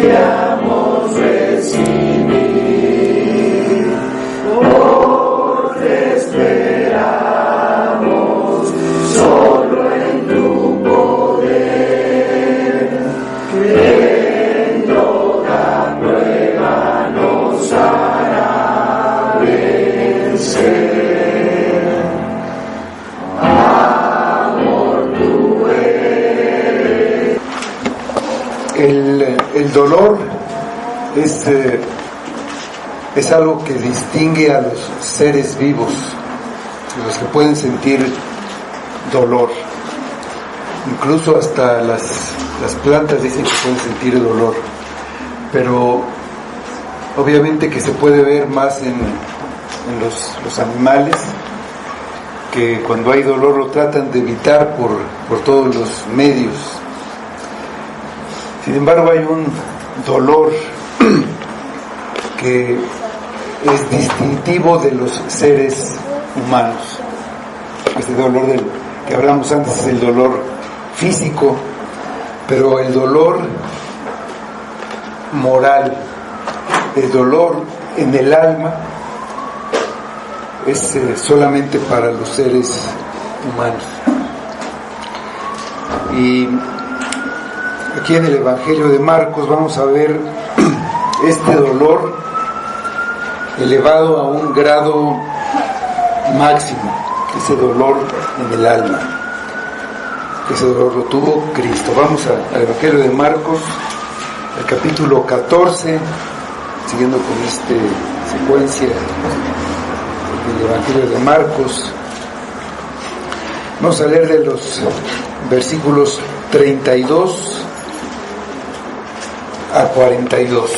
ansiamos recibir, porque esperamos solo en tu poder, que en toda prueba nos hará vencer. El dolor es algo que distingue a los seres vivos, los que pueden sentir dolor. Incluso hasta las plantas dicen que pueden sentir dolor, pero obviamente que se puede ver más en los animales, que cuando hay dolor lo tratan de evitar por todos los medios. Sin embargo, hay un dolor que es distintivo de los seres humanos. Este dolor del que hablamos antes es el dolor físico, pero el dolor moral, el dolor en el alma, es solamente para los seres humanos. Y aquí en el Evangelio de Marcos vamos a ver este dolor elevado a un grado máximo, ese dolor en el alma. Ese dolor lo tuvo Cristo. Vamos al Evangelio de Marcos, el capítulo 14, siguiendo con esta secuencia del Evangelio de Marcos. Vamos a leer de los versículos 32 a 42. Sí.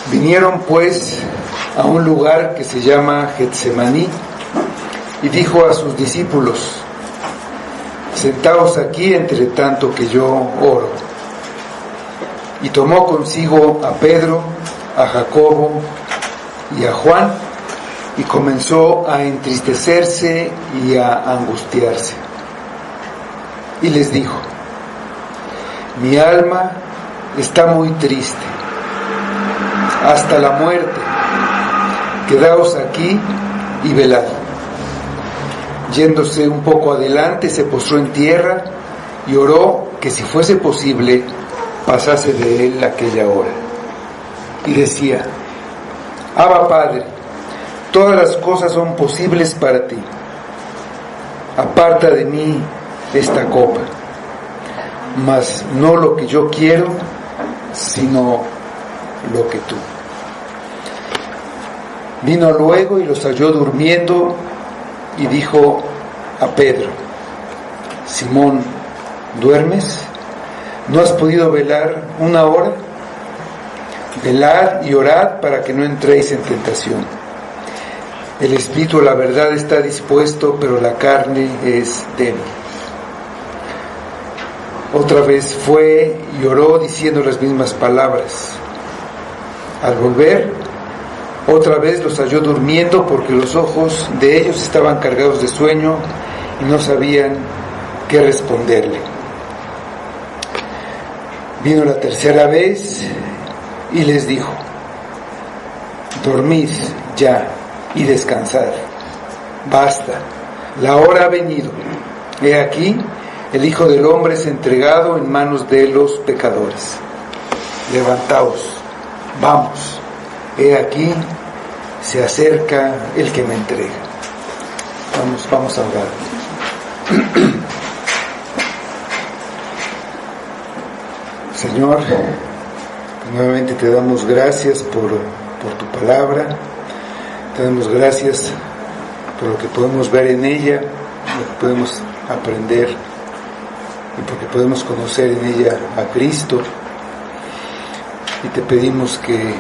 Vinieron pues a un lugar que se llama Getsemaní y dijo a sus discípulos: sentaos aquí entre tanto que yo oro. Y tomó consigo a Pedro, a Jacobo y a Juan, y comenzó a entristecerse y a angustiarse. Y les dijo: mi alma está muy triste, hasta la muerte. Quedaos aquí y velad. Yéndose un poco adelante, se postró en tierra y oró que si fuese posible pasase de él aquella hora. Y decía: Abba, Padre, todas las cosas son posibles para ti. Aparta de mí esta copa, mas no lo que yo quiero, sino lo que tú. Vino luego y los halló durmiendo y dijo a Pedro: Simón, ¿duermes? ¿No has podido velar una hora? Velad y orad para que no entréis en tentación. El espíritu, la verdad, está dispuesto, pero la carne es débil. Otra vez fue y oró diciendo las mismas palabras. Al volver, otra vez los halló durmiendo, porque los ojos de ellos estaban cargados de sueño y no sabían qué responderle. Vino la tercera vez y les dijo: dormid ya y descansad. Basta, la hora ha venido. He aquí, el Hijo del Hombre es entregado en manos de los pecadores. Levantaos, vamos. He aquí, se acerca el que me entrega. Vamos a orar. Señor, nuevamente te damos gracias por tu palabra. Te damos gracias por lo que podemos ver en ella, lo que podemos aprender y porque podemos conocer en ella a Cristo. Y te pedimos que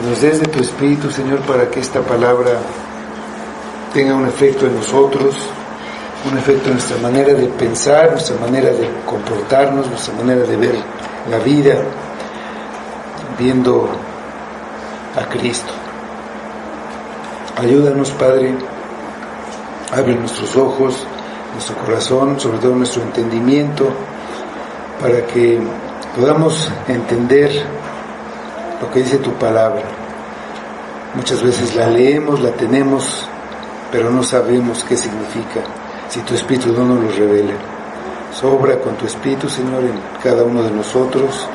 nos des de tu Espíritu, Señor, para que esta palabra tenga un efecto en nosotros, un efecto en nuestra manera de pensar, nuestra manera de comportarnos, nuestra manera de ver la vida, viendo a Cristo. Ayúdanos, Padre, abre nuestros ojos, nuestro corazón, sobre todo nuestro entendimiento, para que podamos entender lo que dice tu palabra. Muchas veces la leemos, la tenemos, pero no sabemos qué significa si tu Espíritu no nos lo revela. Sobra con tu Espíritu, Señor, en cada uno de nosotros.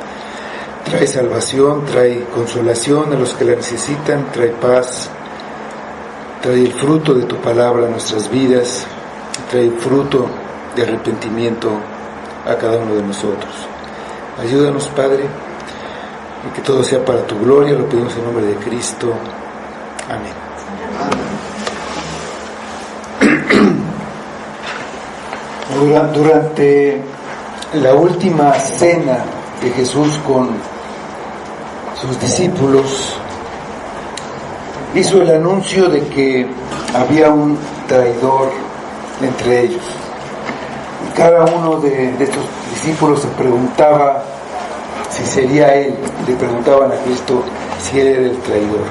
Trae salvación, trae consolación a los que la necesitan, trae paz, trae el fruto de tu palabra a nuestras vidas, trae fruto de arrepentimiento a cada uno de nosotros. Ayúdanos, Padre, y que todo sea para tu gloria, lo pedimos en nombre de Cristo. Amén. Durante la última cena de Jesús con sus discípulos, hizo el anuncio de que había un traidor entre ellos. Y cada uno de estos discípulos se preguntaba si sería él. Le preguntaban a Cristo si él era el traidor.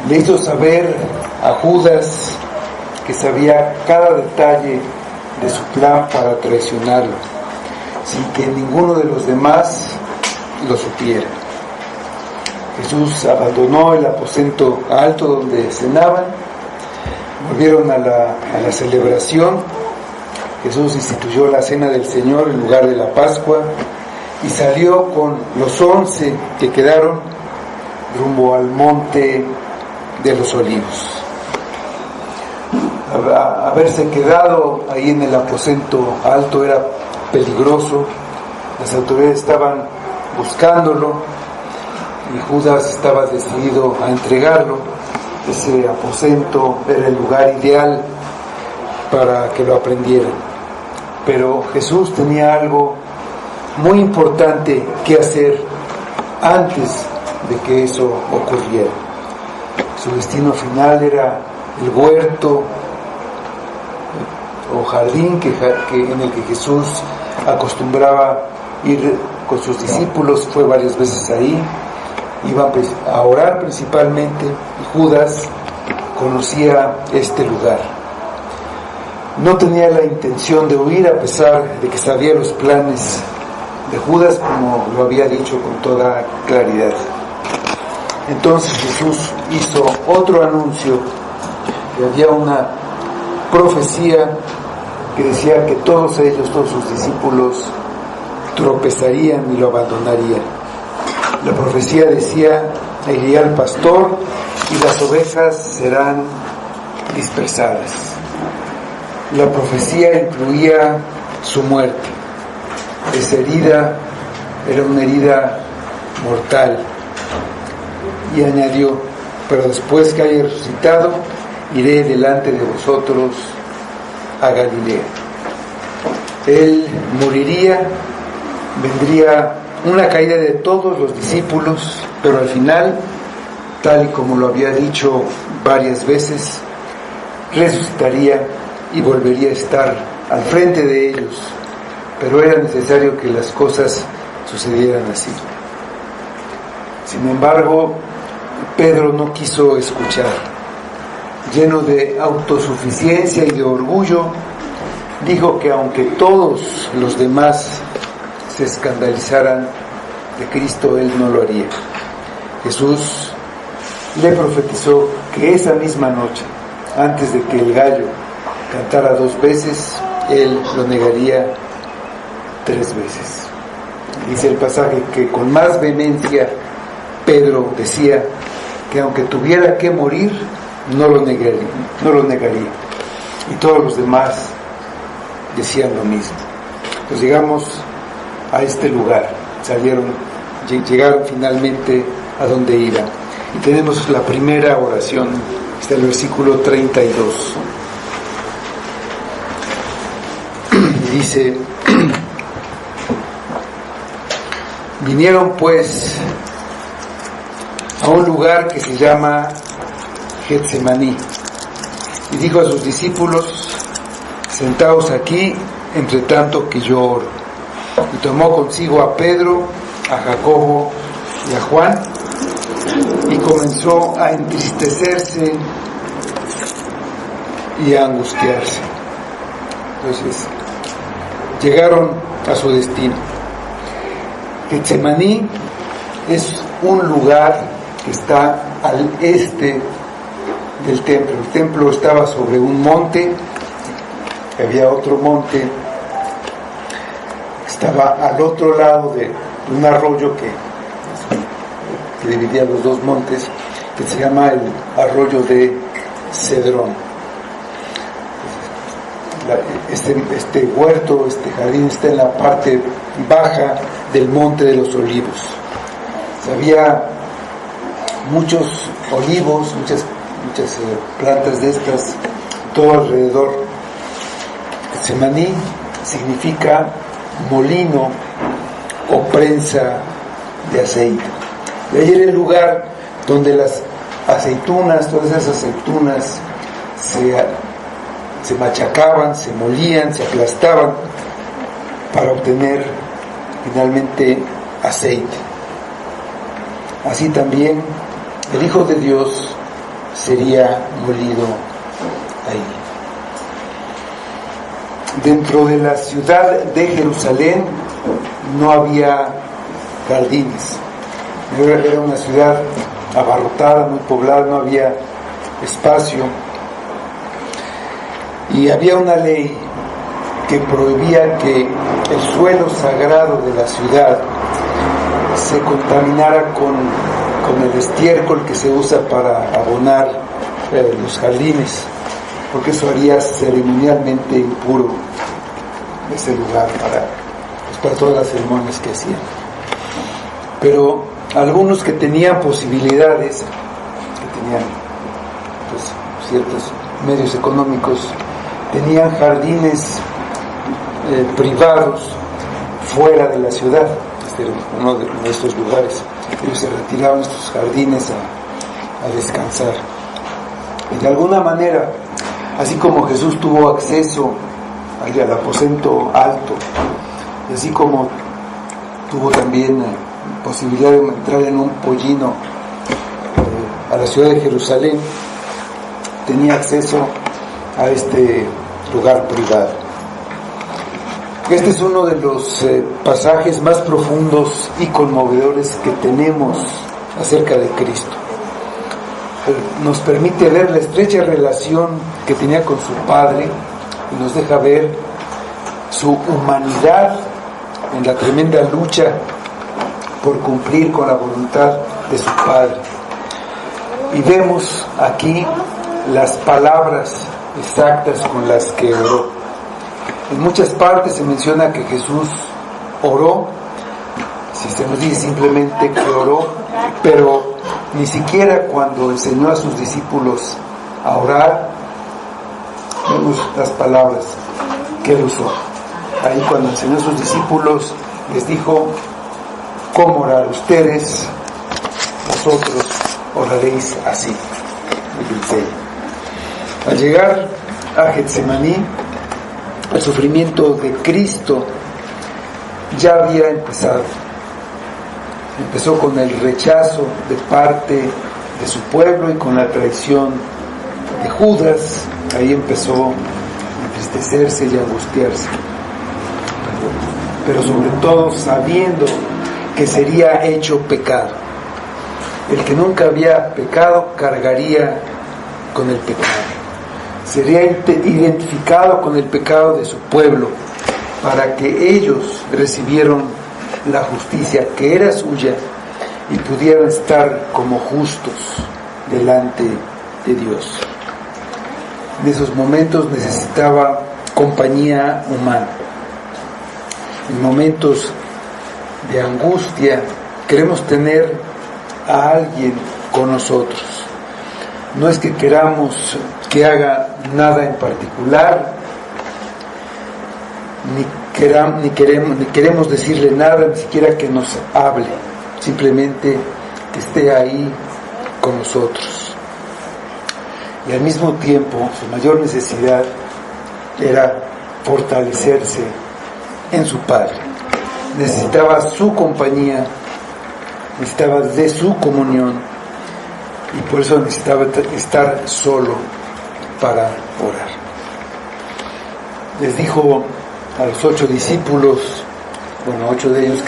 Le hizo saber a Judas que sabía cada detalle de su plan para traicionarlo, sin que ninguno de los demás lo supiera. Jesús abandonó el aposento alto donde cenaban, volvieron a la celebración. Jesús instituyó la cena del Señor en lugar de la Pascua y salió con los 11 que quedaron rumbo al monte de los Olivos. Haberse quedado ahí en el aposento alto era peligroso. Las autoridades estaban buscándolo y Judas estaba decidido a entregarlo. Ese aposento era el lugar ideal para que lo aprendieran. Pero Jesús tenía algo muy importante que hacer antes de que eso ocurriera. Su destino final era el huerto o jardín en el que Jesús acostumbraba ir con sus discípulos. Fue varias veces ahí, iban a orar principalmente, y Judas conocía este lugar. No tenía la intención de huir, a pesar de que sabía los planes de Judas, como lo había dicho con toda claridad. Entonces Jesús hizo otro anuncio, que había una profecía que decía que todos ellos, todos sus discípulos, tropezarían y lo abandonarían. La profecía decía: iría el pastor y las ovejas serán dispersadas. La profecía incluía su muerte. Esa herida era una herida mortal. Y añadió: pero después que haya resucitado, iré delante de vosotros a Galilea. Él moriría, vendría una caída de todos los discípulos, pero al final, tal y como lo había dicho varias veces, resucitaría y volvería a estar al frente de ellos. Pero era necesario que las cosas sucedieran así. Sin embargo, Pedro no quiso escuchar. Lleno de autosuficiencia y de orgullo, dijo que aunque todos los demás se escandalizaran de Cristo, él no lo haría. Jesús le profetizó que esa misma noche, antes de que el gallo cantara 2 veces, él lo negaría 3 veces. Dice el pasaje que con más vehemencia Pedro decía que aunque tuviera que morir, no lo negaría. Y todos los demás decían lo mismo. Pues llegamos a este lugar, llegaron finalmente a donde iban. Y tenemos la primera oración, está el versículo 32. Y dice: vinieron pues a un lugar que se llama Getsemaní, y dijo a sus discípulos: sentaos aquí, entre tanto que yo oro. Y tomó consigo a Pedro, a Jacobo y a Juan, y comenzó a entristecerse y a angustiarse. Entonces llegaron a su destino. Getsemaní es un lugar que está al este del templo. El templo estaba sobre un monte, había otro monte, estaba al otro lado de un arroyo que dividía los dos montes, que se llama el arroyo de Cedrón. Este huerto, este jardín está en la parte baja del Monte de los Olivos. Había muchos olivos, muchas plantas de estas todo alrededor. Getsemaní significa molino o prensa de aceite. De ahí era el lugar donde las aceitunas, todas esas aceitunas se machacaban, se molían, se aplastaban para obtener finalmente aceite. Así también el Hijo de Dios sería molido ahí. Dentro de la ciudad de Jerusalén no había jardines. Era una ciudad abarrotada, muy poblada, no había espacio. Y había una ley que prohibía que el suelo sagrado de la ciudad se contaminara con el estiércol que se usa para abonar los jardines, porque eso haría ceremonialmente impuro ese lugar para todas las ceremonias que hacían. Pero algunos que tenían posibilidades, que tenían pues, ciertos medios económicos, tenían jardines privados fuera de la ciudad. Este era uno de estos lugares. Ellos se retiraban a estos jardines a descansar. Y de alguna manera, así como Jesús tuvo acceso al aposento alto, y así como tuvo también posibilidad de entrar en un pollino a la ciudad de Jerusalén, tenía acceso a este lugar privado. Este es uno de los pasajes más profundos y conmovedores que tenemos acerca de Cristo. Nos permite ver la estrecha relación que tenía con su Padre y nos deja ver su humanidad en la tremenda lucha por cumplir con la voluntad de su Padre. Y vemos aquí las palabras exactas con las que oró. En muchas partes se menciona que Jesús oró, si se nos dice simplemente que oró, pero ni siquiera cuando enseñó a sus discípulos a orar, vemos las palabras que él usó. Ahí cuando enseñó a sus discípulos, les dijo cómo orar. Ustedes, vosotros, oraréis así. Al llegar a Getsemaní, el sufrimiento de Cristo ya había empezado. Empezó con el rechazo de parte de su pueblo y con la traición de Judas. Ahí empezó a entristecerse y a angustiarse. Pero sobre todo sabiendo que sería hecho pecado. El que nunca había pecado cargaría con el pecado. Sería identificado con el pecado de su pueblo para que ellos recibieran la justicia que era suya y pudieran estar como justos delante de Dios. En esos momentos necesitaba compañía humana. En momentos de angustia queremos tener a alguien con nosotros. No es que queramos que haga nada en particular, ni queremos decirle nada, ni siquiera que nos hable, simplemente que esté ahí con nosotros. Y al mismo tiempo, su mayor necesidad era fortalecerse en su Padre. Necesitaba su compañía, necesitaba de su comunión, y por eso necesitaba estar solo para orar. Les dijo a los 8 discípulos, 8 de ellos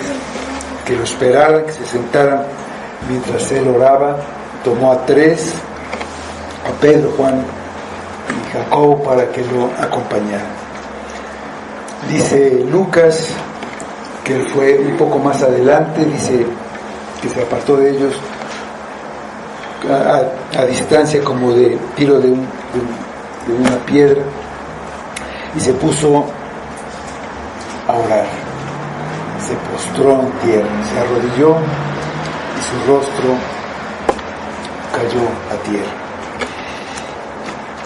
que lo esperaran, que se sentaran mientras él oraba. Tomó a 3, a Pedro, Juan y Jacobo, para que lo acompañaran. Dice Lucas que él fue un poco más adelante, dice que se apartó de ellos a distancia como de tiro de una piedra, y se puso a orar, se postró en tierra, se arrodilló y su rostro cayó a tierra.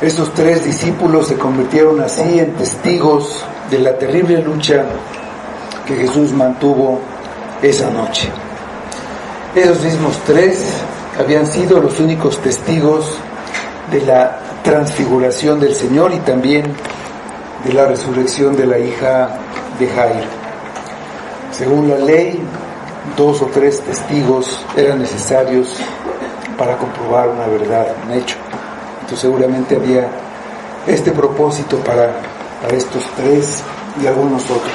Estos 3 discípulos se convirtieron así en testigos de la terrible lucha que Jesús mantuvo esa noche. Esos mismos 3 habían sido los únicos testigos de la transfiguración del Señor y también de la resurrección de la hija de Jairo. Según la ley, 2 o 3 testigos eran necesarios para comprobar una verdad, un hecho. Entonces seguramente había este propósito para estos 3 y algunos otros.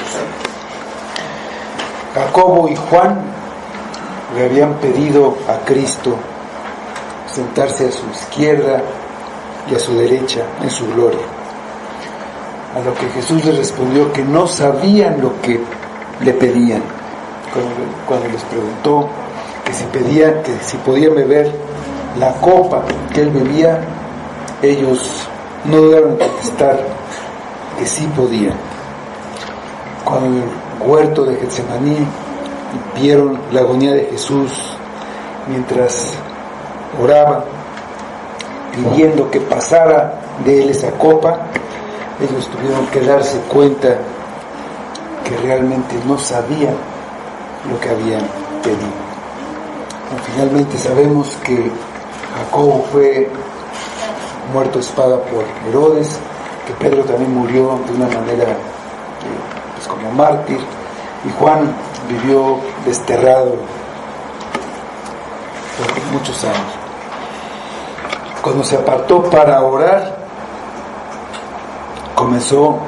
Jacobo y Juan le habían pedido a Cristo sentarse a su izquierda y a su derecha en su gloria, a lo que Jesús les respondió que no sabían lo que le pedían. Cuando les preguntó que si podían beber la copa que él bebía, ellos no dudaron en contestar que sí podían. Cuando en el huerto de Getsemaní vieron la agonía de Jesús mientras oraba, pidiendo que pasara de él esa copa, ellos tuvieron que darse cuenta que realmente no sabían lo que habían pedido. Finalmente sabemos que Jacobo fue muerto a espada por Herodes, que Pedro también murió de una manera como mártir, y Juan vivió desterrado por muchos años. Cuando se apartó para orar, comenzó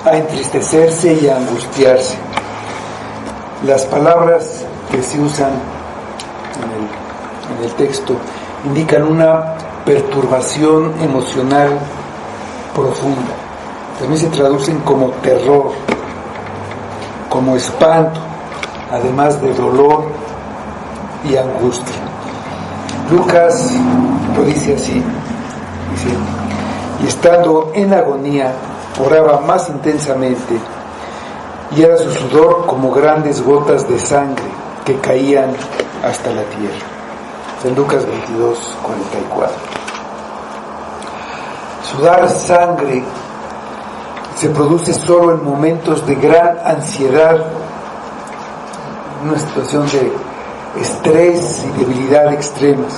a entristecerse y a angustiarse. Las palabras que se usan en el texto indican una perturbación emocional profunda. También se traducen como terror, como espanto, además de dolor y angustia. Lucas lo dice así, dice: y estando en agonía, oraba más intensamente, y era su sudor como grandes gotas de sangre que caían hasta la tierra. En Lucas 22:44. Sudar sangre se produce solo en momentos de gran ansiedad, una situación de estrés y debilidad extremas.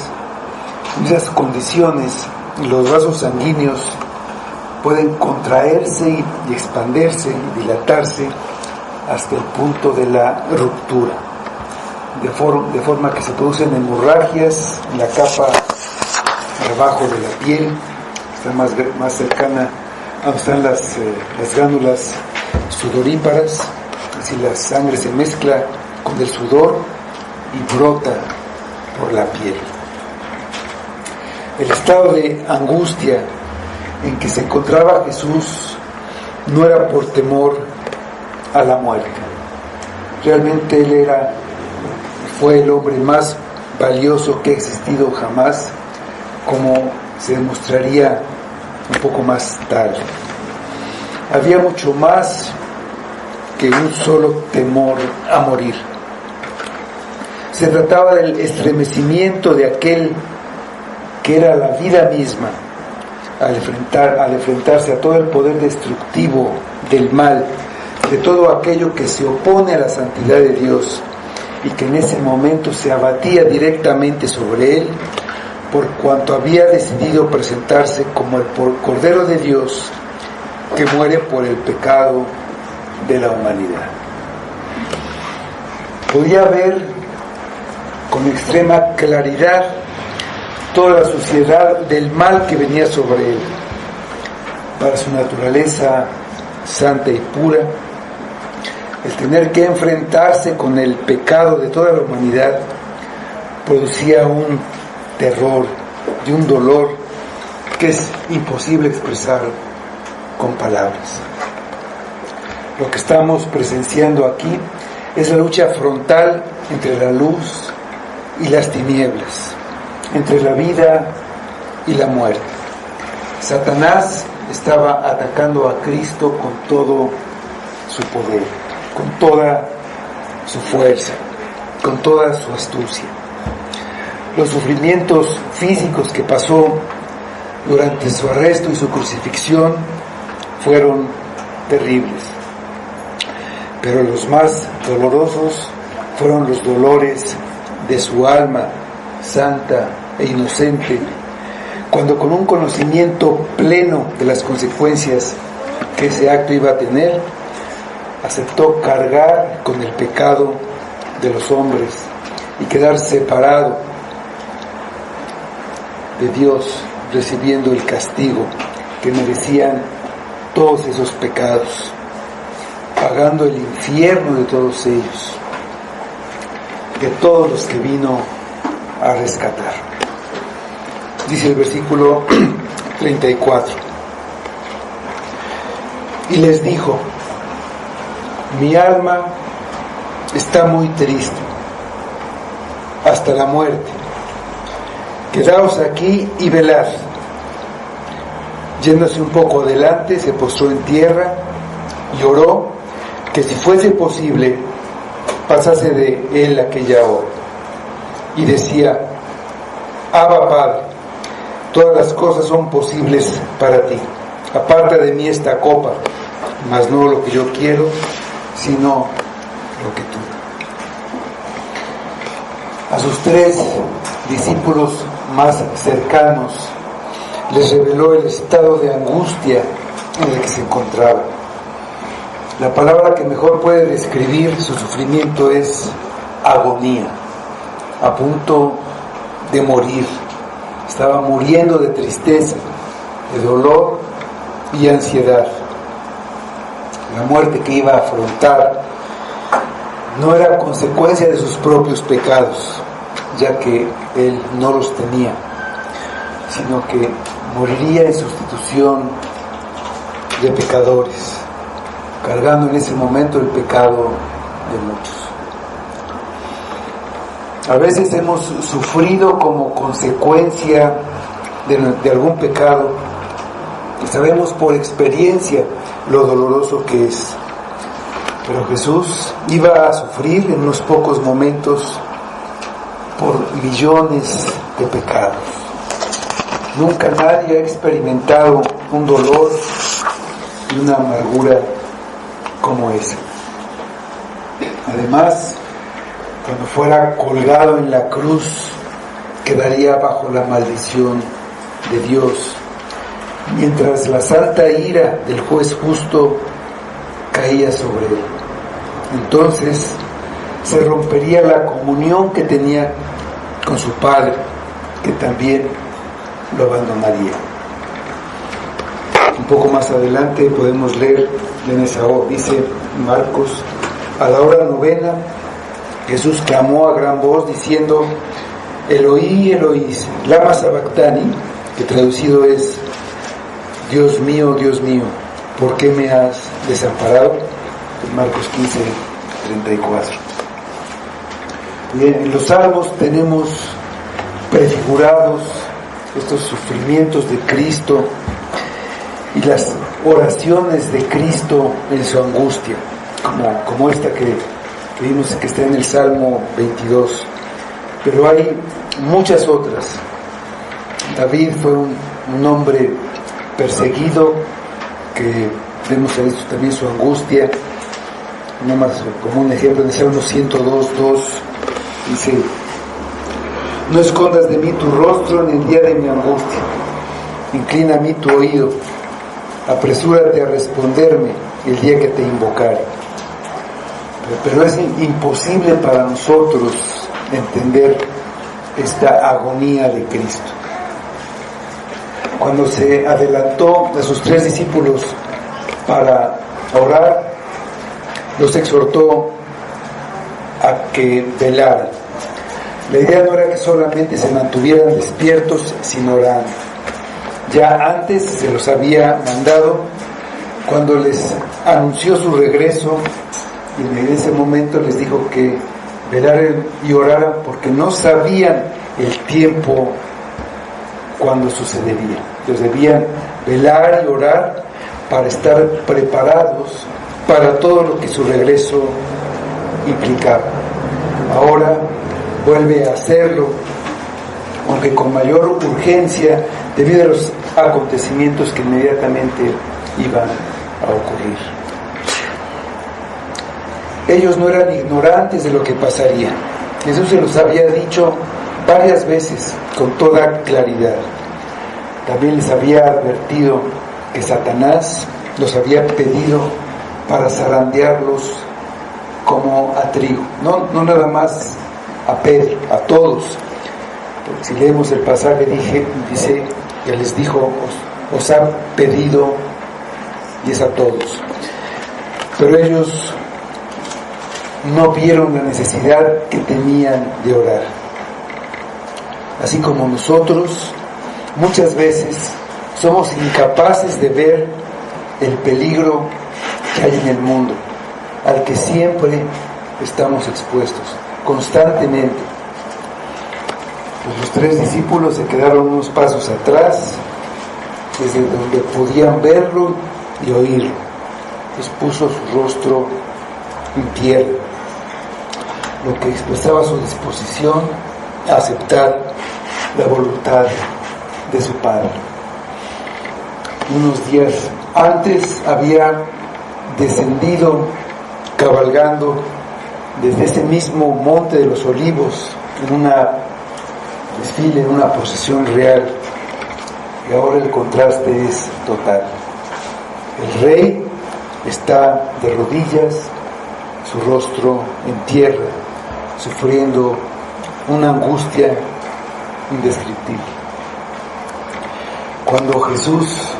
En esas condiciones, los vasos sanguíneos pueden contraerse y expandirse y dilatarse hasta el punto de la ruptura, de forma que se producen hemorragias en la capa debajo de la piel, está más cercana a donde están las glándulas sudoríparas. Así la sangre se mezcla con el sudor y brota por la piel. El estado de angustia en que se encontraba Jesús no era por temor a la muerte. Realmente él fue el hombre más valioso que ha existido jamás, como se demostraría un poco más tarde. Había mucho más que un solo temor a morir. Se trataba del estremecimiento de aquel que era la vida misma, al enfrentarse a todo el poder destructivo del mal, de todo aquello que se opone a la santidad de Dios, y que en ese momento se abatía directamente sobre él, por cuanto había decidido presentarse como el Cordero de Dios que muere por el pecado de la humanidad. Podía ver con extrema claridad toda la suciedad del mal que venía sobre él. Para su naturaleza santa y pura, el tener que enfrentarse con el pecado de toda la humanidad producía un terror y un dolor que es imposible expresar con palabras. Lo que estamos presenciando aquí es la lucha frontal entre la luz y las tinieblas, entre la vida y la muerte. Satanás estaba atacando a Cristo con todo su poder, con toda su fuerza, con toda su astucia. Los sufrimientos físicos que pasó durante su arresto y su crucifixión fueron terribles, pero los más dolorosos fueron los dolores de su alma santa e inocente, cuando con un conocimiento pleno de las consecuencias que ese acto iba a tener, aceptó cargar con el pecado de los hombres y quedar separado de Dios, recibiendo el castigo que merecían todos esos pecados, pagando el infierno de todos ellos, de todos los que vino a rescatar. Dice el versículo 34: y les dijo: mi alma está muy triste hasta la muerte, quedaos aquí y velad. Yéndose un poco adelante, se postró en tierra y oró que si fuese posible pasase de él aquella hora, y decía: Abba, Padre, todas las cosas son posibles para ti, aparta de mí esta copa, mas no lo que yo quiero, sino lo que tú. A sus 3 discípulos más cercanos les reveló el estado de angustia en el que se encontraba. La palabra que mejor puede describir su sufrimiento es agonía, a punto de morir. Estaba muriendo de tristeza, de dolor y ansiedad. La muerte que iba a afrontar no era consecuencia de sus propios pecados, ya que él no los tenía, sino que moriría en sustitución de pecadores, cargando en ese momento el pecado de muchos. A veces hemos sufrido como consecuencia de algún pecado y sabemos por experiencia lo doloroso que es. Pero Jesús iba a sufrir en unos pocos momentos por millones de pecados. Nunca nadie ha experimentado un dolor y una amargura como esa. Además, cuando fuera colgado en la cruz, quedaría bajo la maldición de Dios, mientras la santa ira del juez justo caía sobre él. Entonces se rompería la comunión que tenía con su Padre, que también lo abandonaría. Un poco más adelante podemos leer en esa hora, dice Marcos: a la hora 9, Jesús clamó a gran voz diciendo: Eloí, Eloí, lama sabactani, que traducido es: Dios mío, ¿por qué me has desamparado? En Marcos 15:34. Bien, en los salmos tenemos prefigurados estos sufrimientos de Cristo y las oraciones de Cristo en su angustia, como esta que vimos que está en el Salmo 22. Pero hay muchas otras. David fue un hombre perseguido, que vemos en esto también su angustia. No más como un ejemplo, en el Salmo 102:2 dice: no escondas de mí tu rostro en el día de mi angustia, inclina a mí tu oído, apresúrate a responderme el día que te invocare. Pero es imposible para nosotros entender esta agonía de Cristo. cuando se adelantó a sus 3 discípulos para orar, los exhortó a que velaran. La idea no era que solamente se mantuvieran despiertos, sino orando. Ya antes se los había mandado cuando les anunció su regreso, y en ese momento les dijo que velaran y oraran porque no sabían el tiempo cuando sucedería. Entonces debían velar y orar para estar preparados para todo lo que su regreso implicaba. Ahora vuelve a hacerlo, aunque con mayor urgencia, debido a los acontecimientos que inmediatamente iban a ocurrir. Ellos no eran ignorantes de lo que pasaría. Jesús se los había dicho varias veces con toda claridad. También les había advertido que Satanás los había pedido para zarandearlos como a trigo. No nada más a Pedro, a todos. Porque si leemos el pasaje, dice que les dijo, os ha pedido, y es a todos. Pero ellos no vieron la necesidad que tenían de orar. Así como nosotros, muchas veces somos incapaces de ver el peligro que hay en el mundo, al que siempre estamos expuestos, constantemente. Pues los 3 discípulos se quedaron unos pasos atrás, desde donde podían verlo y oírlo. Les puso su rostro en tierra, lo que expresaba su disposición a aceptar la voluntad de su Padre. Unos días antes había descendido cabalgando desde ese mismo monte de los Olivos en una desfile, en una procesión real, y ahora el contraste es total. El rey está de rodillas, su rostro en tierra, sufriendo una angustia indescriptible. Cuando Jesús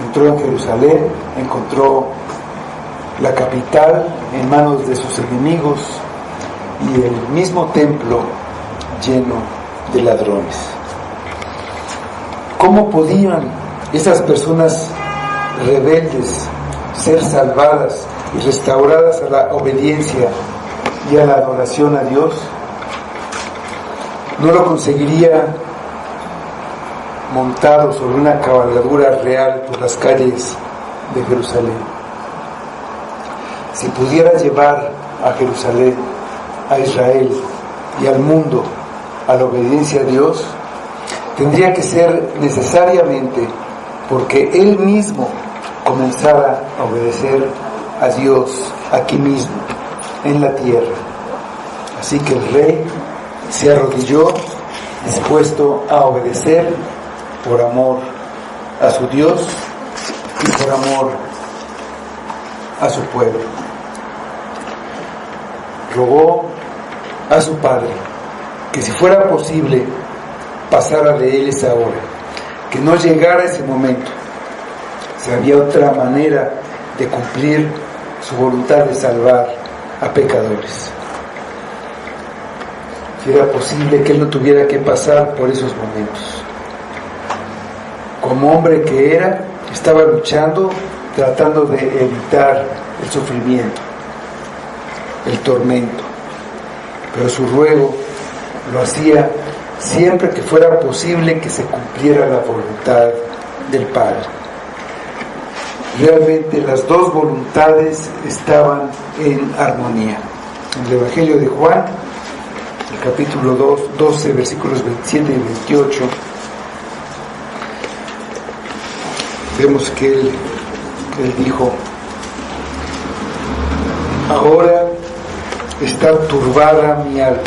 entró en Jerusalén, encontró la capital en manos de sus enemigos y el mismo templo lleno de ladrones. ¿Cómo podían esas personas rebeldes ser salvadas y restauradas a la obediencia y a la adoración a Dios? No lo conseguiría montado sobre una cabalgadura real por las calles de Jerusalén. Si pudiera llevar a Jerusalén, a Israel y al mundo a la obediencia a Dios, tendría que ser necesariamente porque Él mismo comenzara a obedecer a Dios aquí mismo, en la tierra. Así que el rey se arrodilló, dispuesto a obedecer por amor a su Dios y por amor a su pueblo. Rogó a su padre que si fuera posible pasara de él esa hora, que no llegara ese momento. Si había otra manera de cumplir su voluntad de salvar a pecadores. Si era posible que él no tuviera que pasar por esos momentos. Como hombre que era, estaba luchando, tratando de evitar el sufrimiento, el tormento. Pero su ruego lo hacía siempre que fuera posible que se cumpliera la voluntad del Padre. Realmente las dos voluntades estaban en armonía. En el Evangelio de Juan, el capítulo 12, versículos 27 y 28, vemos que él dijo: ahora está turbada mi alma.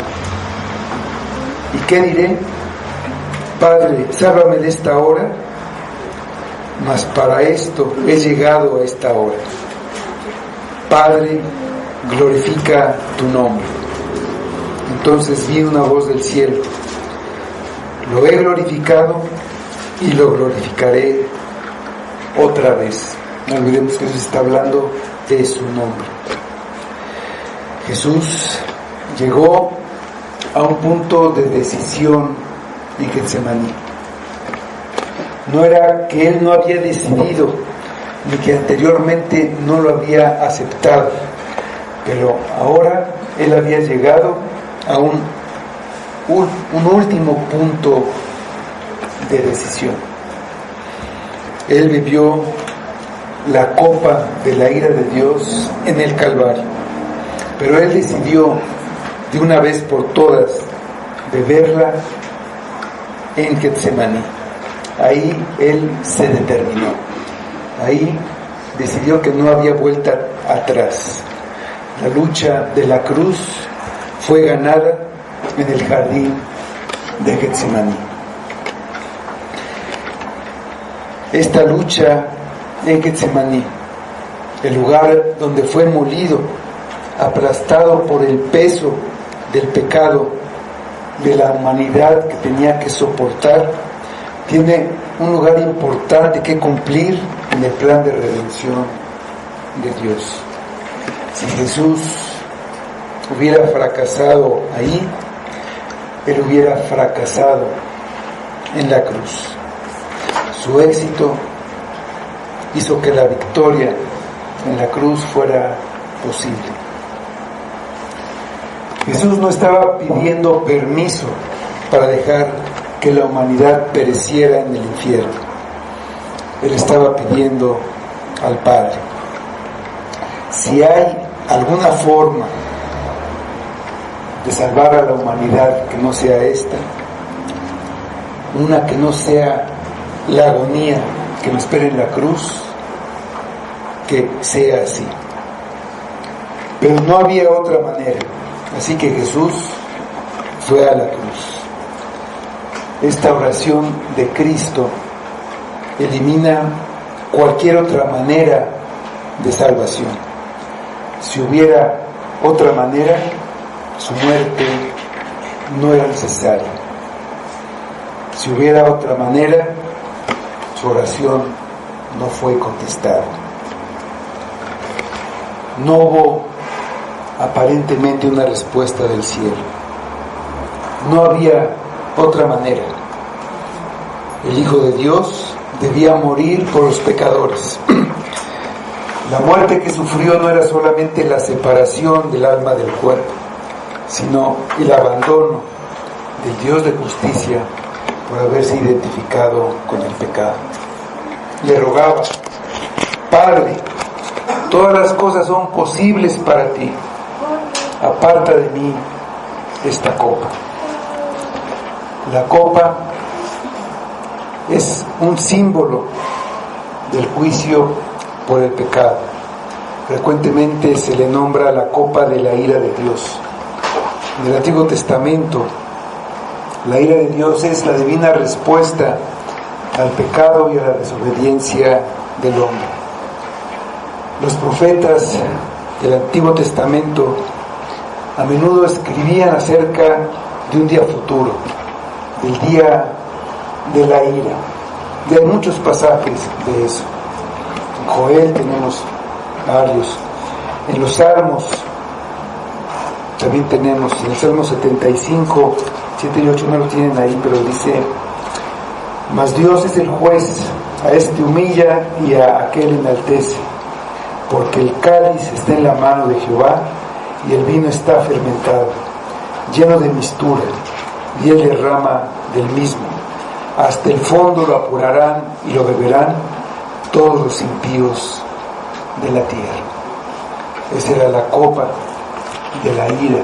¿Y qué diré? Padre, sálvame de esta hora, mas para esto he llegado a esta hora. Padre, glorifica tu nombre. Entonces vi una voz del cielo: lo he glorificado y lo glorificaré otra vez. No olvidemos que Jesús está hablando de su nombre. Jesús llegó a un punto de decisión en Getsemaní. No era que él no había decidido, ni que anteriormente no lo había aceptado, pero ahora él había llegado a un último punto de decisión. Él bebió la copa de la ira de Dios en el Calvario, pero él decidió de una vez por todas beberla en Getsemaní. Ahí él se determinó, ahí decidió que no había vuelta atrás. La lucha de la cruz fue ganada en el jardín de Getsemaní. Esta lucha en Getsemaní, el lugar donde fue molido, aplastado por el peso del pecado de la humanidad que tenía que soportar, tiene un lugar importante que cumplir en el plan de redención de Dios. Si Jesús hubiera fracasado ahí, él hubiera fracasado en la cruz. Su éxito hizo que la victoria en la cruz fuera posible. Jesús no estaba pidiendo permiso para dejar que la humanidad pereciera en el infierno. Él estaba pidiendo al Padre: si hay alguna forma de salvar a la humanidad que no sea esta, una que no sea la agonía que me espera en la cruz, que sea así. Pero no había otra manera, así que Jesús fue a la cruz. Esta oración de Cristo elimina cualquier otra manera de salvación. Si hubiera otra manera, su muerte no era necesaria. Si hubiera otra manera, su oración no fue contestada. No hubo aparentemente una respuesta del cielo. No había otra manera. El Hijo de Dios debía morir por los pecadores. La muerte que sufrió no era solamente la separación del alma del cuerpo, sino el abandono del Dios de justicia por haberse identificado con el pecado. Le rogaba: Padre, todas las cosas son posibles para ti, aparta de mí esta copa. La copa es un símbolo del juicio por el pecado. Frecuentemente se le nombra la copa de la ira de Dios. En el Antiguo Testamento, la ira de Dios es la divina respuesta al pecado y a la desobediencia del hombre. Los profetas del Antiguo Testamento a menudo escribían acerca de un día futuro, del día de la ira. Y hay muchos pasajes de eso. En Joel tenemos varios. En los Salmos también tenemos. En el Salmo 75, 7 y 8 no lo tienen ahí, pero dice: mas Dios es el juez, a este humilla y a aquel enaltece, porque el cáliz está en la mano de Jehová y el vino está fermentado, lleno de mistura, y él derrama del mismo. Hasta el fondo lo apurarán y lo beberán todos los impíos de la tierra. Esa era la copa de la ira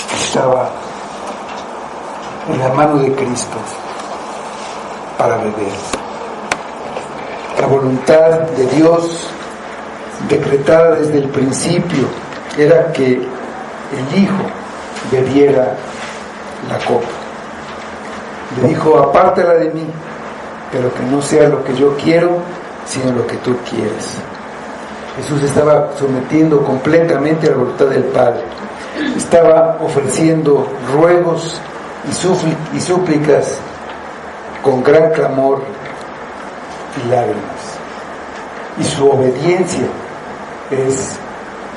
que estaba en la mano de Cristo para beber. La voluntad de Dios, decretada desde el principio, era que el Hijo bebiera la copa. Le dijo: apártala de mí, pero que no sea lo que yo quiero, sino lo que tú quieres. Jesús estaba sometiendo completamente a la voluntad del Padre. Estaba ofreciendo ruegos y súplicas con gran clamor y lágrimas. Y su obediencia es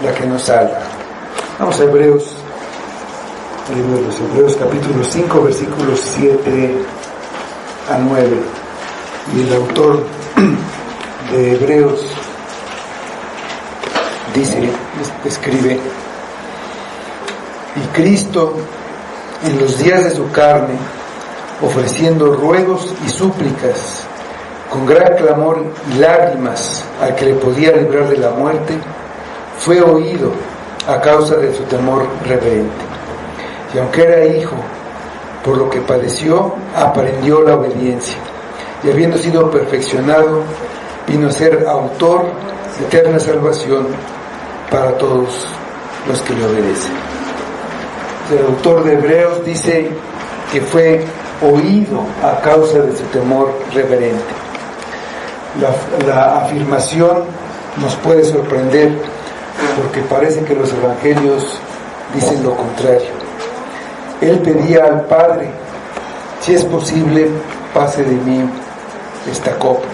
la que nos salva. Vamos a Hebreos, el libro de los Hebreos, capítulo 5, versículos 7 a 9. Y el autor de Hebreos escribe: y Cristo, en los días de su carne, ofreciendo ruegos y súplicas, con gran clamor y lágrimas al que le podía librar de la muerte, fue oído a causa de su temor reverente. Y aunque era hijo, por lo que padeció, aprendió la obediencia. Y habiendo sido perfeccionado, vino a ser autor de eterna salvación para todos los que le obedecen. El autor de Hebreos dice que fue oído a causa de su temor reverente. La afirmación nos puede sorprender porque parece que los evangelios dicen lo contrario. Él pedía al Padre: si es posible, pase de mí esta copa.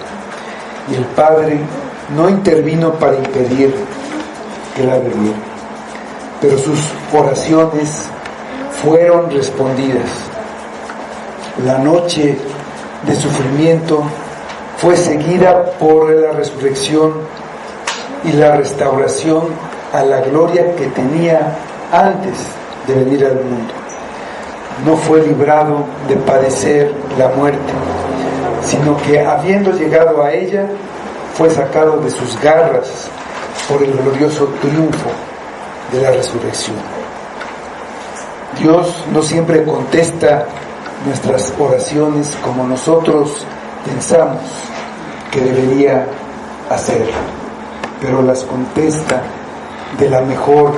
Y el Padre no intervino para impedir que la bebiera, pero sus oraciones fueron respondidas. La noche de sufrimiento fue seguida por la resurrección y la restauración a la gloria que tenía antes de venir al mundo. No fue librado de padecer la muerte, sino que habiendo llegado a ella, fue sacado de sus garras por el glorioso triunfo de la resurrección. Dios no siempre contesta nuestras oraciones como nosotros pensamos que debería hacer, pero las contesta de la mejor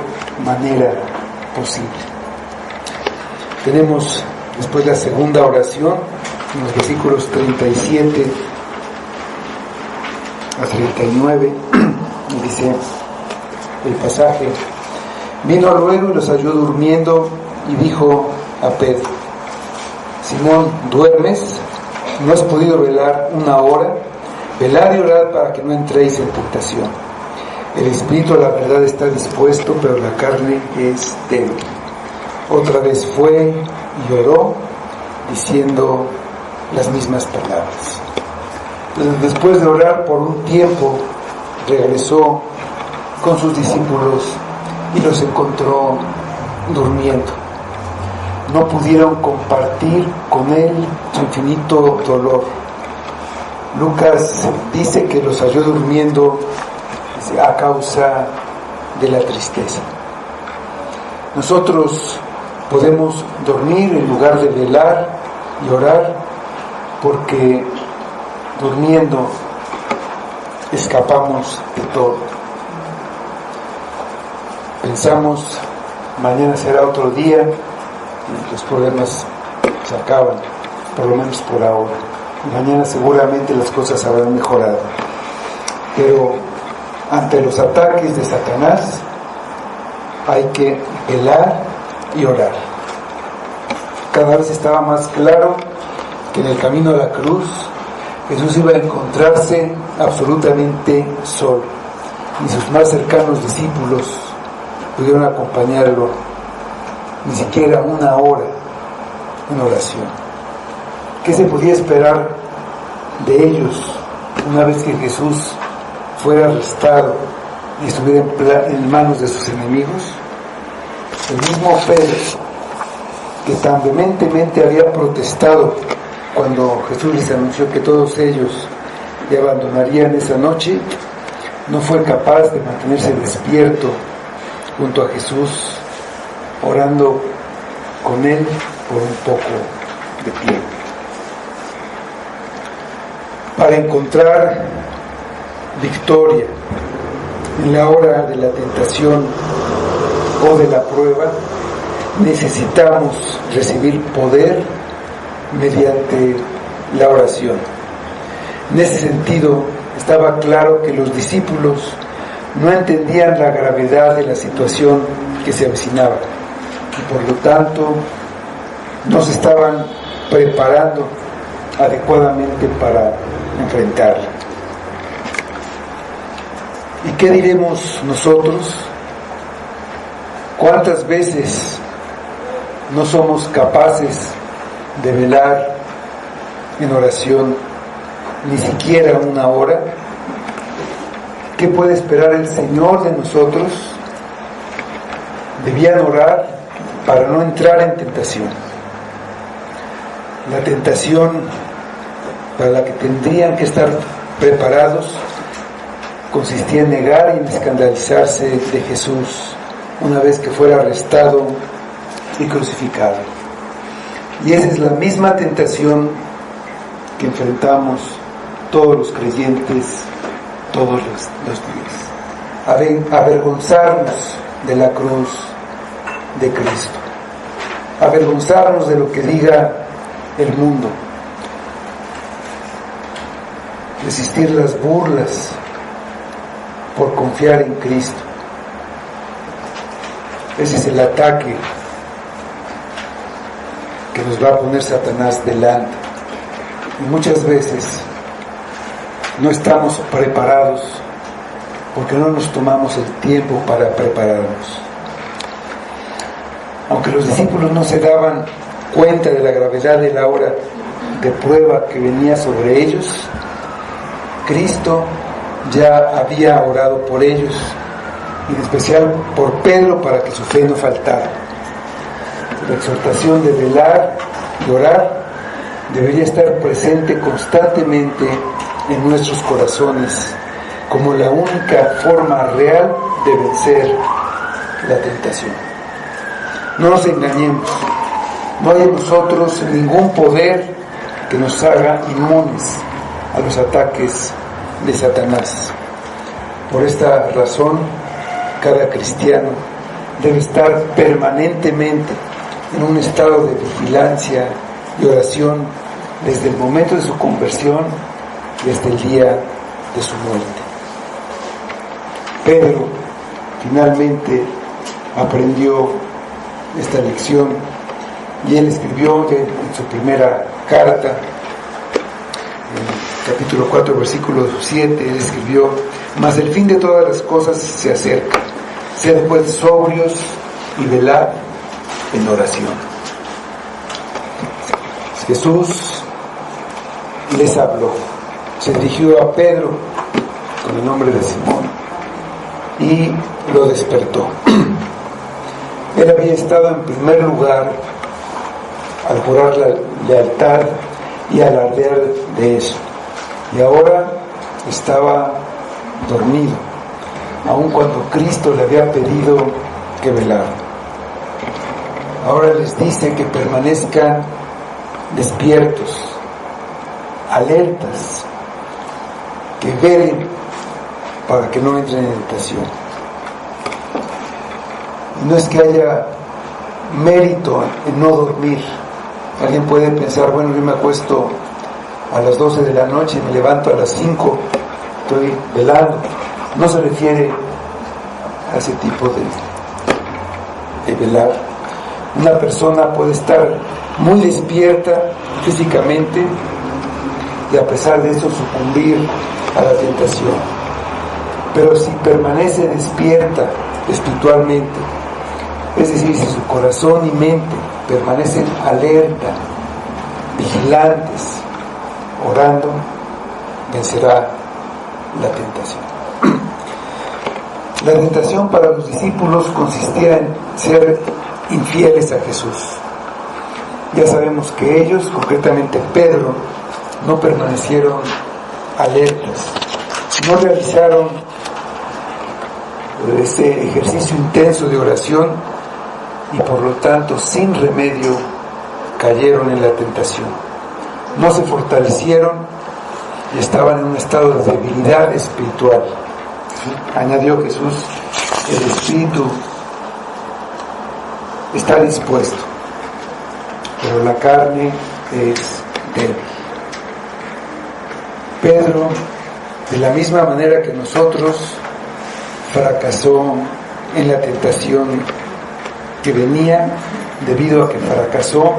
manera posible. Tenemos después la segunda oración en los versículos 37 a 39, y dice el pasaje: vino luego y los halló durmiendo y dijo a Pedro: Simón, ¿duermes? ¿No has podido velar una hora? Velad y orad para que no entréis en tentación. El espíritu a la verdad está dispuesto, pero la carne es débil. Otra vez fue y oró, diciendo las mismas palabras. Entonces, después de orar por un tiempo, regresó con sus discípulos y los encontró durmiendo. No pudieron compartir con él su infinito dolor. Lucas dice que los halló durmiendo a causa de la tristeza. Nosotros podemos dormir en lugar de velar y orar, porque durmiendo escapamos de todo. Pensamos: mañana será otro día y los problemas se acaban, por lo menos por ahora. Mañana seguramente las cosas habrán mejorado. Pero ante los ataques de Satanás hay que velar y orar. Cada vez estaba más claro que en el camino a la cruz Jesús iba a encontrarse absolutamente solo. Ni sus más cercanos discípulos pudieron acompañarlo ni siquiera una hora en oración. ¿Qué se podía esperar de ellos una vez que Jesús fuera arrestado y estuviera en manos de sus enemigos? El mismo Pedro, que tan vehementemente había protestado cuando Jesús les anunció que todos ellos le abandonarían esa noche, no fue capaz de mantenerse despierto junto a Jesús, orando con él por un poco de tiempo. Para encontrar victoria en la hora de la tentación o de la prueba, necesitamos recibir poder mediante la oración. En ese sentido, estaba claro que los discípulos no entendían la gravedad de la situación que se avecinaba y por lo tanto no se estaban preparando adecuadamente para enfrentarla. ¿Y qué diremos nosotros? ¿Cuántas veces no somos capaces de velar en oración ni siquiera una hora? ¿Qué puede esperar el Señor de nosotros? Debían orar para no entrar en tentación. La tentación para la que tendrían que estar preparados consistía en negar y en escandalizarse de Jesús una vez que fuera arrestado y crucificado. Y esa es la misma tentación que enfrentamos todos los creyentes todos los días. Avergonzarnos de la cruz de Cristo, avergonzarnos de lo que diga el mundo, resistir las burlas por confiar en Cristo. Ese es el ataque que nos va a poner Satanás delante. Y muchas veces no estamos preparados porque no nos tomamos el tiempo para prepararnos. Aunque los discípulos no se daban cuenta de la gravedad de la hora de prueba que venía sobre ellos, Cristo ya había orado por ellos, y en especial por Pedro, para que su fe no faltara. La exhortación de velar y orar debería estar presente constantemente en nuestros corazones como la única forma real de vencer la tentación. No nos engañemos, no hay en nosotros ningún poder que nos haga inmunes a los ataques de Satanás. Por esta razón, cada cristiano debe estar permanentemente en un estado de vigilancia y oración desde el momento de su conversión y hasta el día de su muerte. Pedro finalmente aprendió esta lección y él escribió en su primera carta, en capítulo 4, versículo 7, él escribió: mas el fin de todas las cosas se acerca, sed pues sobrios y velad en oración. Jesús les habló, se dirigió a Pedro con el nombre de Simón y lo despertó. Él había estado en primer lugar al jurar la lealtad y alardear de eso, y ahora estaba dormido, aun cuando Cristo le había pedido que velara. Ahora les dice que permanezcan despiertos, alertas, que velen para que no entren en tentación. No es que haya mérito en no dormir. Alguien puede pensar: bueno, yo me acuesto a las 12 de la noche y me levanto a las 5, estoy velando. No se refiere a ese tipo de velar. Una persona puede estar muy despierta físicamente y a pesar de eso sucumbir a la tentación. Pero si permanece despierta espiritualmente, es decir, si su corazón y mente permanecen alerta, vigilantes, orando, vencerá la tentación. La tentación para los discípulos consistía en ser infieles a Jesús. Ya sabemos que ellos, concretamente Pedro, no permanecieron alertas, no realizaron ese ejercicio intenso de oración y por lo tanto sin remedio cayeron en la tentación. No se fortalecieron y estaban en un estado de debilidad espiritual. Añadió Jesús: el espíritu está dispuesto, pero la carne es débil. Pedro, de la misma manera que nosotros, fracasó en la tentación que venía debido a que fracasó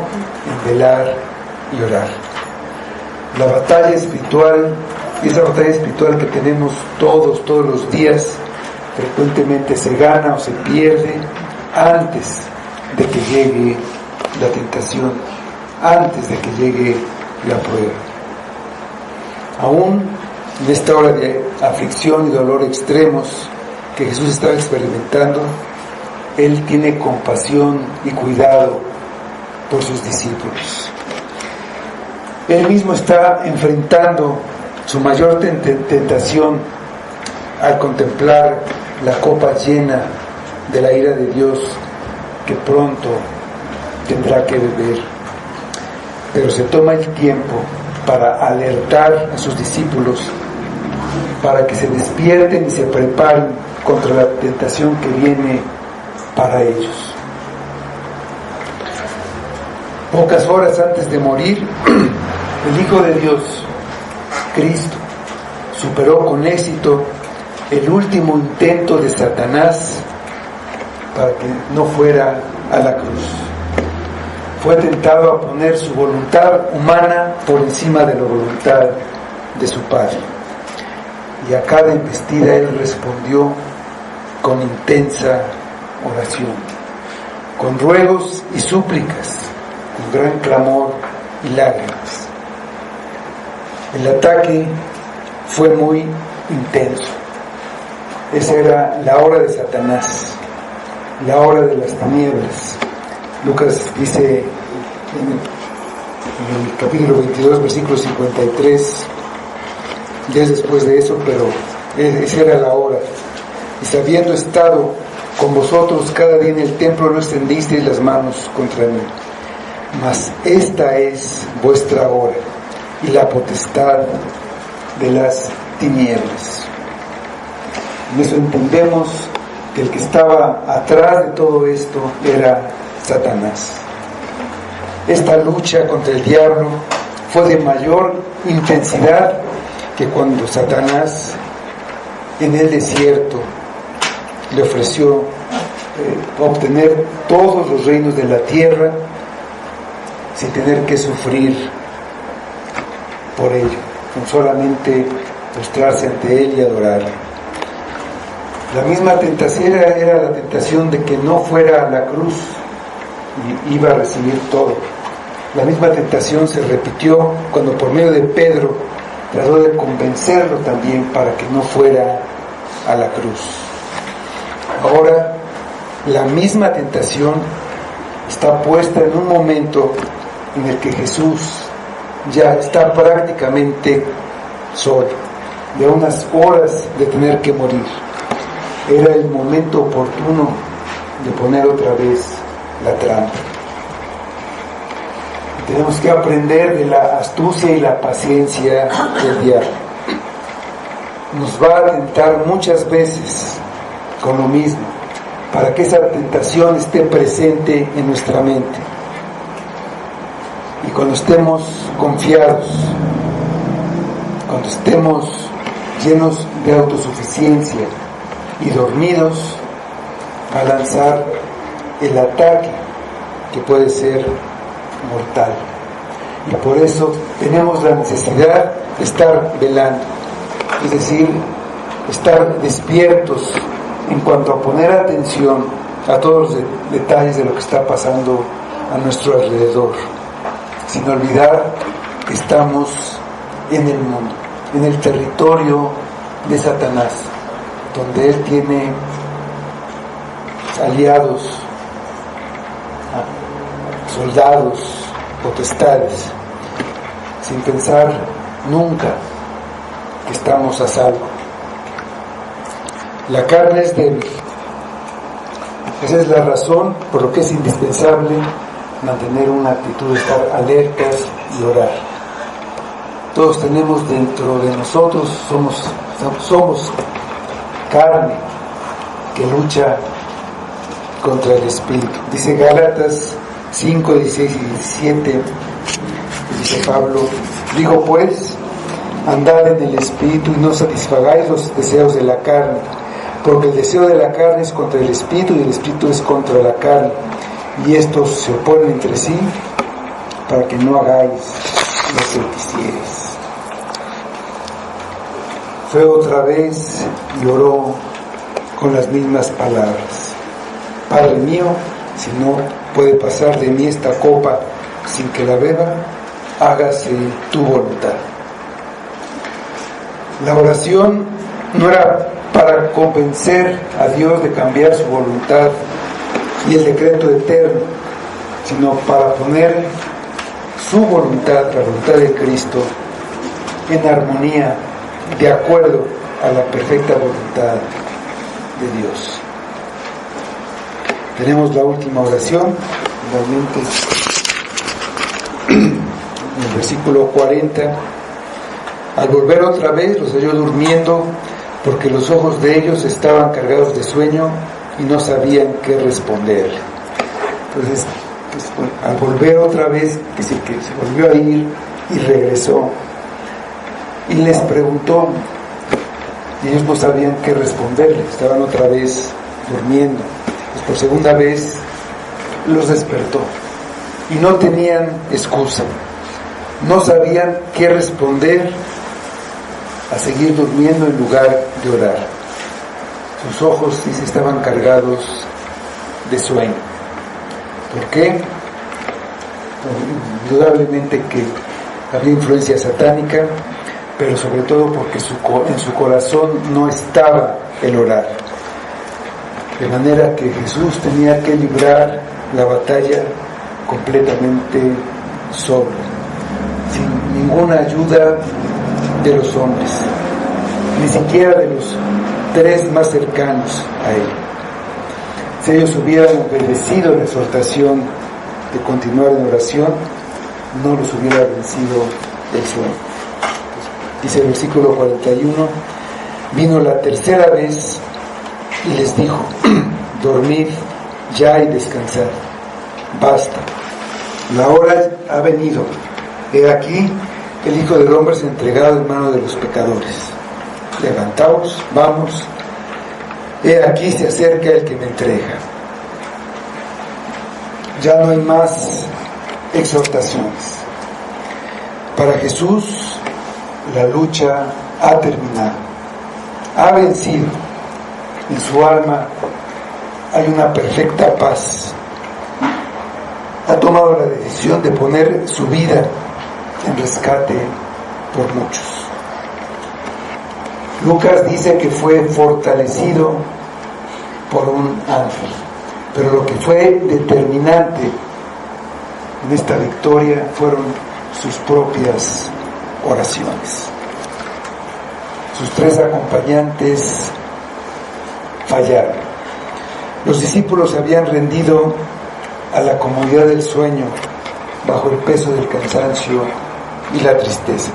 en velar y orar. La batalla espiritual, esa batalla espiritual que tenemos todos los días, frecuentemente se gana o se pierde antes de que llegue la tentación, antes de que llegue la prueba. Aún en esta hora de aflicción y dolor extremos que Jesús estaba experimentando, Él tiene compasión y cuidado por sus discípulos. Él mismo está enfrentando su mayor tentación al contemplar la copa llena de la ira de Dios que pronto tendrá que beber. Pero se toma el tiempo para alertar a sus discípulos para que se despierten y se preparen contra la tentación que viene para ellos. Pocas horas antes de morir, el Hijo de Dios, Cristo, superó con éxito el último intento de Satanás para que no fuera a la cruz. Fue tentado a poner su voluntad humana por encima de la voluntad de su Padre. Y a cada embestida Él respondió con intensa oración, con ruegos y súplicas, con gran clamor y lágrimas. El ataque fue muy intenso. Esa era la hora de Satanás, la hora de las tinieblas. Lucas dice en el capítulo 22, versículo 53, ya es después de eso, pero esa era la hora. Y habiendo estado con vosotros cada día en el templo, no extendisteis las manos contra mí. Mas esta es vuestra hora y la potestad de las tinieblas. En eso entendemos que el que estaba atrás de todo esto era Satanás. Esta lucha contra el diablo fue de mayor intensidad que cuando Satanás en el desierto le ofreció obtener todos los reinos de la tierra sin tener que sufrir por ello, con solamente postrarse ante Él y adorarle. La misma tentación era la tentación de que no fuera a la cruz y iba a recibir todo. La misma tentación se repitió cuando por medio de Pedro trató de convencerlo también para que no fuera a la cruz. Ahora, la misma tentación está puesta en un momento en el que Jesús ya está prácticamente solo, de unas horas de tener que morir. Era el momento oportuno de poner otra vez la trampa. Tenemos que aprender de la astucia y la paciencia del diablo. Nos va a tentar muchas veces con lo mismo, para que esa tentación esté presente en nuestra mente. Y cuando estemos confiados, cuando estemos llenos de autosuficiencia y dormidos, a lanzar el ataque que puede ser mortal. Y por eso tenemos la necesidad de estar velando, es decir, estar despiertos en cuanto a poner atención a todos los detalles de lo que está pasando a nuestro alrededor, sin olvidar que estamos en el mundo, en el territorio de Satanás, donde él tiene aliados, soldados, potestades, sin pensar nunca que estamos a salvo. La carne es débil. Esa es la razón por lo que es indispensable mantener una actitud de estar alertas y orar. Todos tenemos dentro de nosotros, somos carne que lucha contra el espíritu. Dice Gálatas 5, 16 y 17, dice Pablo: digo pues, andad en el espíritu y no satisfagáis los deseos de la carne, porque el deseo de la carne es contra el espíritu y el espíritu es contra la carne, y estos se oponen entre sí para que no hagáis lo que quisierais. Fue otra vez y oró con las mismas palabras: Padre mío, si no puede pasar de mí esta copa sin que la beba, hágase tu voluntad. La oración no era para convencer a Dios de cambiar su voluntad y el decreto eterno, sino para poner su voluntad, la voluntad de Cristo, en armonía, de acuerdo a la perfecta voluntad de Dios. Tenemos la última oración, realmente, en el versículo 40. Al volver otra vez los halló durmiendo, porque los ojos de ellos estaban cargados de sueño y no sabían qué responder. Entonces, al volver otra vez, que se volvió a ir y regresó y les preguntó, y ellos no sabían qué responderle, estaban otra vez durmiendo. Pues por segunda vez los despertó y no tenían excusa, no sabían qué responder a seguir durmiendo en lugar de orar. Sus ojos sí estaban cargados de sueño. ¿Por qué? Indudablemente que había influencia satánica, pero sobre todo porque en su corazón no estaba el orar. De manera que Jesús tenía que librar la batalla completamente solo, sin ninguna ayuda de los hombres, ni siquiera de los tres más cercanos a él. Si ellos hubieran obedecido la exhortación de continuar en oración, no los hubiera vencido el sueño. Dice el versículo 41, vino la tercera vez y les dijo, dormid ya y descansad, basta, la hora ha venido, he aquí el Hijo del Hombre es entregado en manos de los pecadores. Levantaos, vamos, he aquí se acerca el que me entrega. Ya no hay más exhortaciones. Para Jesús la lucha ha terminado, ha vencido. En su alma hay una perfecta paz. Ha tomado la decisión de poner su vida en rescate por muchos. Lucas dice que fue fortalecido por un ángel, pero lo que fue determinante en esta victoria fueron sus propias oraciones. Sus tres acompañantes fallaron. Los discípulos se habían rendido a la comodidad del sueño bajo el peso del cansancio y la tristeza.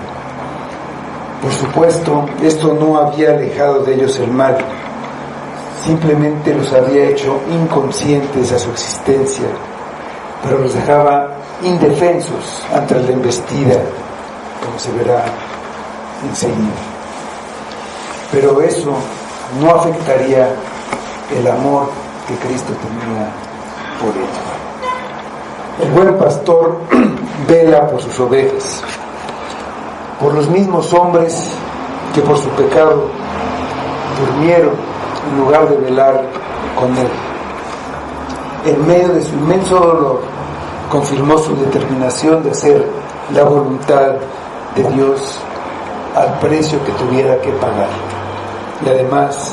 Por supuesto, esto no había alejado de ellos el mal, simplemente los había hecho inconscientes a su existencia, pero los dejaba indefensos ante la embestida, como se verá enseguida. Pero eso no afectaría el amor que Cristo tenía por ellos. El buen pastor vela por sus ovejas, por los mismos hombres que por su pecado durmieron en lugar de velar con él. En medio de su inmenso dolor, confirmó su determinación de hacer la voluntad de Dios al precio que tuviera que pagar. Y además,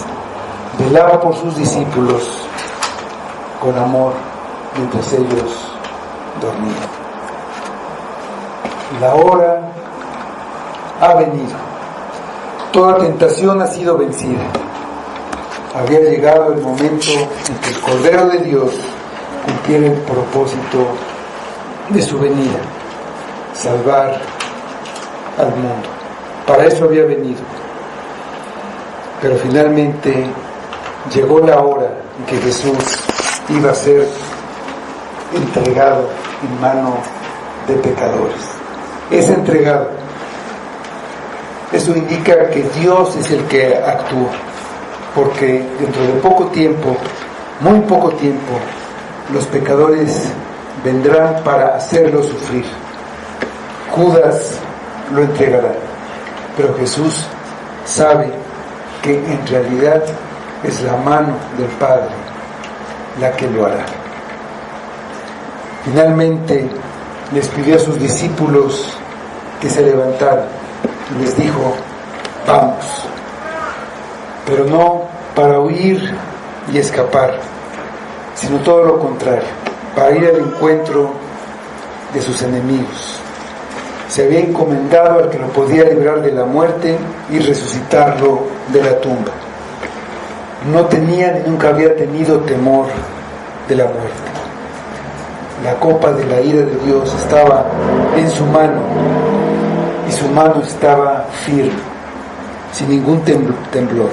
velaba por sus discípulos con amor mientras ellos dormían. La hora ha venido. Toda tentación ha sido vencida. Había llegado el momento en que el Cordero de Dios cumpliera el propósito de su venida, salvar al mundo. Para eso había venido. Pero finalmente llegó la hora en que Jesús iba a ser entregado en mano de pecadores. Es entregado. Eso indica que Dios es el que actúa, porque dentro de poco tiempo, muy poco tiempo, los pecadores vendrán para hacerlo sufrir. Judas lo entregará, pero Jesús sabe que en realidad es la mano del Padre la que lo hará. Finalmente les pidió a sus discípulos que se levantaran y les dijo: vamos, pero no para huir y escapar, sino todo lo contrario, para ir al encuentro de sus enemigos. Se había encomendado al que lo podía librar de la muerte y resucitarlo de la tumba. No tenía ni nunca había tenido temor de la muerte. La copa de la ira de Dios estaba en su mano y su mano estaba firme, sin ningún temblor.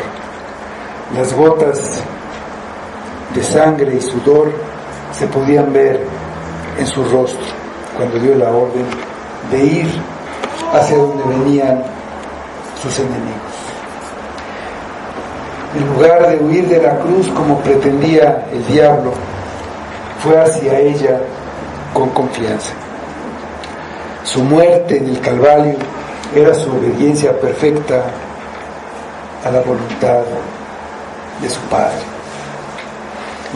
Las gotas de sangre y sudor se podían ver en su rostro cuando dio la orden de ir hacia donde venían sus enemigos. En lugar de huir de la cruz como pretendía el diablo, fue hacia ella con confianza. Su muerte en el Calvario era su obediencia perfecta a la voluntad de su Padre.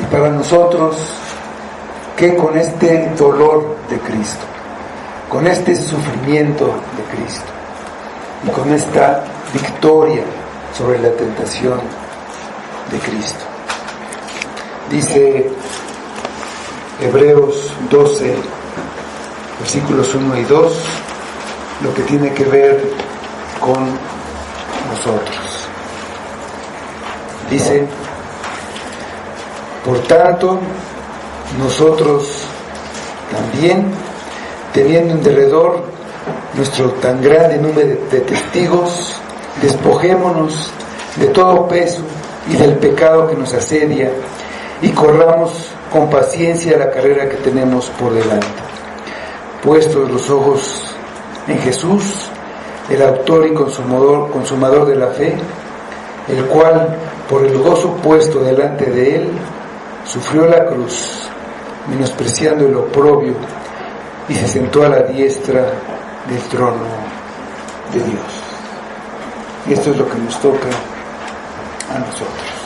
Y para nosotros, que con este dolor de Cristo, con este sufrimiento de Cristo y con esta victoria sobre la tentación de Cristo, dice Hebreos 12, versículos 1 y 2, lo que tiene que ver con nosotros. Dice: por tanto, nosotros también, teniendo en derredor nuestro tan grande número de testigos, despojémonos de todo peso y del pecado que nos asedia, y corramos con paciencia la carrera que tenemos por delante, puestos los ojos en Jesús, el autor y consumador de la fe, el cual, por el gozo puesto delante de él, sufrió la cruz, menospreciando el oprobio, y se sentó a la diestra del trono de Dios. Y esto es lo que nos toca a nosotros.